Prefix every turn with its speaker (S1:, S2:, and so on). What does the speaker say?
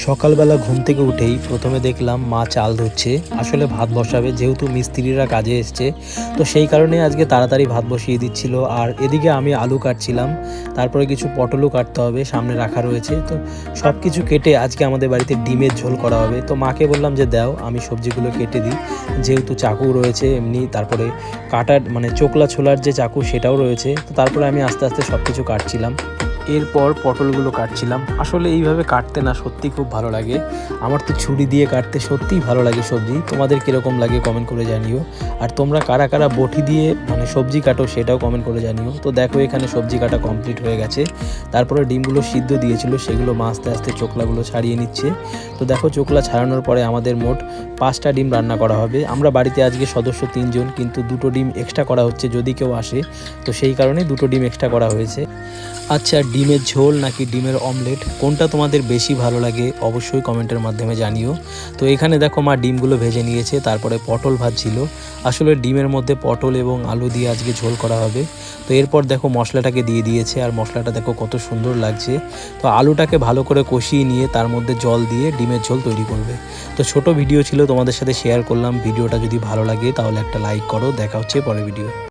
S1: সকালবেলা ঘুম থেকে উঠেই প্রথমে দেখলাম মা চাল ধুচ্ছে। আসলে ভাত বসাবে, যেহেতু মিস্ত্রিরা কাজে এসছে, তো সেই কারণে আজকে তাড়াতাড়ি ভাত বসিয়ে দিচ্ছিল। আর এদিকে আমি আলু কাটছিলাম, তারপরে কিছু পটলও কাটতে হবে, সামনে রাখা রয়েছে। তো সব কিছু কেটে আজকে আমাদের বাড়িতে ডিমের ঝোল করা হবে। তো মাকে বললাম যে দাও আমি সবজিগুলো কেটে দিই, যেহেতু চাকু রয়েছে এমনি, তারপরে কাটার মানে চোকলা ছোলার যে চাকু সেটাও রয়েছে। তো তারপরে আমি আস্তে আস্তে সব কিছু কাটছিলাম। এরপর পটলগুলো কাটছিলাম। আসলে এইভাবে কাটতে না সত্যি খুব ভালো লাগে। আমার তো ছুরি দিয়ে কাটতে সত্যিই ভালো লাগে সবজি। তোমাদের কীরকম লাগে কমেন্ট করে জানিও। আর তোমরা কারা কারা বটি দিয়ে মানে সবজি কাটো সেটাও কমেন্ট করে জানিও। তো দেখো এখানে সবজি কাটা কমপ্লিট হয়ে গেছে। তারপরে ডিমগুলো সিদ্ধ দিয়েছিল, সেগুলো মা আস্তে আস্তে চোকলাগুলো ছাড়িয়ে নিচ্ছে। তো দেখো চোকলা ছাড়ানোর পরে আমাদের মোট 5টা ডিম রান্না করা হবে। আমরা বাড়িতে আজকে সদস্য 3 জন, কিন্তু 2টো ডিম এক্সট্রা করা হচ্ছে যদি কেউ আসে, তো সেই কারণে 2টো ডিম এক্সট্রা করা হয়েছে। আচ্ছা, ডিমের ঝোল নাকি ডিমের অমলেট কোনটা তোমাদের বেশি ভালো লাগে অবশ্যই কমেন্টের মাধ্যমে জানিও। তো এখানে দেখো মা ডিমগুলো ভেজে নিয়েছে, তারপরে পটল ভাজছিল। আসলে ডিমের মধ্যে পটল এবং আলু দিয়ে আজকে ঝোল করা হবে। তো এরপর দেখো মশলাটাকে দিয়ে দিয়েছে, আর মশলাটা দেখো কত সুন্দর লাগছে। তো আলুটাকে ভালো করে কষিয়ে নিয়ে তার মধ্যে জল দিয়ে ডিমের ঝোল তৈরি করবে। তো ছোট ভিডিও ছিল, তোমাদের সাথে শেয়ার করলাম। ভিডিওটা যদি ভালো লাগে তাহলে একটা লাইক করো। দেখা হচ্ছে পরের ভিডিও।